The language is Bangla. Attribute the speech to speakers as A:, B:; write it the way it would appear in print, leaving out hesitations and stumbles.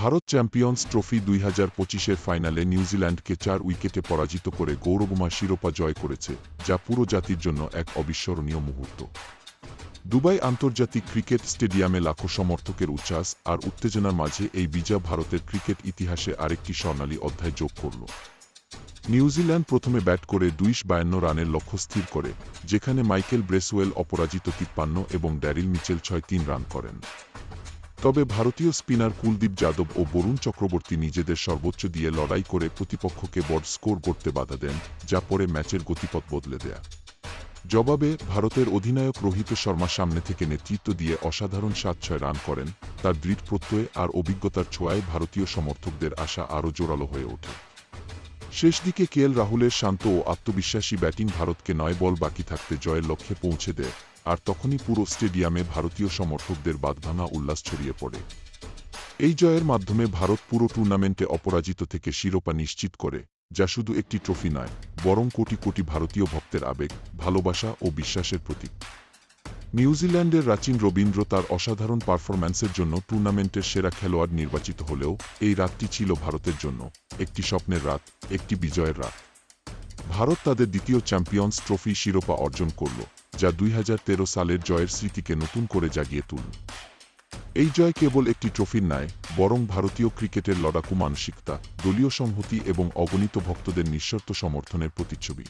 A: ভারত চ্যাম্পিয়ন্স ট্রফি 2025-এর ফাইনালে নিউজিল্যান্ডকে 4 উইকেটে পরাজিত করে গৌরবময় শিরোপা জয় করেছে, যা পুরো জাতির জন্য এক অবিস্মরণীয় মুহূর্ত। দুবাই আন্তর্জাতিক ক্রিকেট স্টেডিয়ামে লাখো সমর্থকের উচ্ছ্বাস আর উত্তেজনার মাঝে এই বিজয় ভারতের ক্রিকেট ইতিহাসে আরেকটি স্বর্ণালী অধ্যায় যোগ করল। নিউজিল্যান্ড প্রথমে ব্যাট করে 252 রানের লক্ষ্য স্থির করে, যেখানে মাইকেল ব্রেসওয়েল অপরাজিত 53 এবং ড্যারিল মিচেল 6-3 রান করেন। তবে ভারতীয় স্পিনার কুলদীপ যাদব ও বরুণ চক্রবর্তী নিজেদের সর্বোচ্চ দিয়ে লড়াই করে প্রতিপক্ষকে বড় স্কোর করতে বাধা দেন, যা পরে ম্যাচের গতিপথ বদলে দেয়। জবাবে ভারতের অধিনায়ক রোহিত শর্মা সামনে থেকে নেতৃত্ব দিয়ে অসাধারণ 7-6 রান করেন। তার দৃঢ় প্রত্যয় আর অভিজ্ঞতার ছোঁয়ায় ভারতীয় সমর্থকদের আশা আরও জোরালো হয়ে ওঠে। শেষ দিকে কেএল রাহুলের শান্ত ও আত্মবিশ্বাসী ব্যাটিং ভারতকে 9 বল বাকি থাকতে জয়ের লক্ষ্যে পৌঁছে দেয়, আর তখনই পুরো স্টেডিয়ামে ভারতীয় সমর্থকদের বাঁধভাঙা উল্লাস ছড়িয়ে পড়ে। এই জয়ের মাধ্যমে ভারত পুরো টুর্নামেন্টে অপরাজিত থেকে শিরোপা নিশ্চিত করে, যা শুধু একটি ট্রফি নয়, বরং কোটি কোটি ভারতীয় ভক্তের আবেগ, ভালোবাসা ও বিশ্বাসের প্রতীক। নিউজিল্যান্ডের রাচিন রবীন্দ্র তার অসাধারণ পারফরম্যান্সের জন্য টুর্নামেন্টের সেরা খেলোয়াড় নির্বাচিত হলেও এই রাতটি ছিল ভারতের জন্য একটি স্বপ্নের রাত, একটি বিজয়ের রাত। ভারত তাদের দ্বিতীয় চ্যাম্পিয়ন্স ট্রফি শিরোপা অর্জন করল, যা 2013 সালের জয়ের স্মৃতিকে নতুন করে জাগিয়ে তুলল। এই জয় কেবল একটি ট্রফির নয়, বরং ভারতীয় ক্রিকেটের লড়াকু মানসিকতা, দলীয় সংহতি এবং অগণিত ভক্তদের নিঃশর্ত সমর্থনের প্রতিচ্ছবি।